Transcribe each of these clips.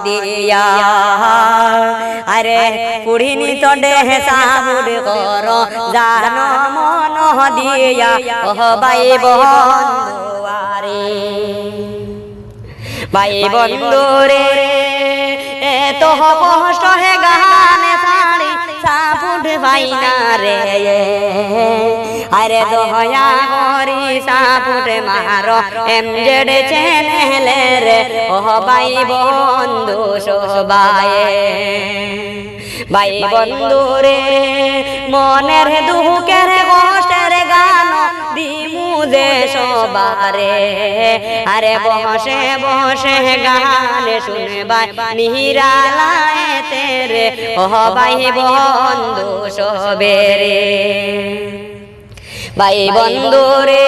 দিয়া আরে পুড়িনি চড়ে সাবুর কর জানো মন দিয়া ও ভাই বন্ধুয়ারে ভাই বন্ধুরে এত কষ্ট হে গানে সাড়ি সাপুট ভাই না রে আরে দয়া করি সাপুট মারো এমজেড চ্যানেলে রে ও ভাই বন্ধু সবাই ভাই বন্ধুরে মনের দুঃখের কষ্টের গান দিমু যে সবারে আরে বসে বসে গান শুনবাই নিরালায় তেরে ও ভাই বন্ধু সবেরে ভাই বন্ধুরে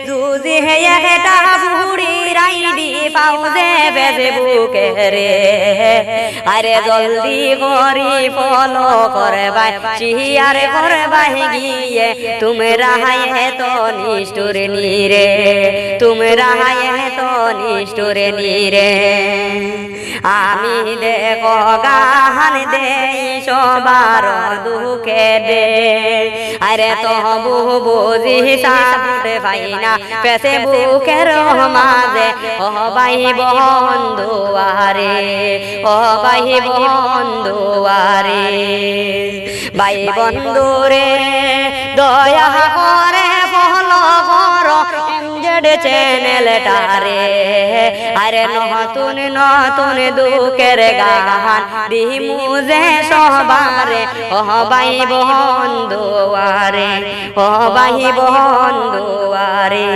জুজি হে একটা বুড়ি রাইডি পাউজে ফেসবুকে রে আরে জলদি করি ফলো করবাই শেয়ার করবাই গিয়ে তোমরা হায় তো নিষ্ঠুর নিরে তোমরা হায় তো নিষ্ঠুর নিরে আমি দেখো গান দেই সবার দুঃখে দে আরে তবু বুঝি সাপুট ভাই না ফেসবুকের মাঝে ও ভাই বন্ধুয়ারে ও ভাই বন্ধুয়ারে ভাই বন্ধুরে দয়া করে ফলো করো এমজেড চ্যানেলটারে আরে নতুন নতুন দুঃখের গান দিমু যে সবারে ও ভাই বন্ধুয়ারে ও ভাই বন্ধুয়ারে।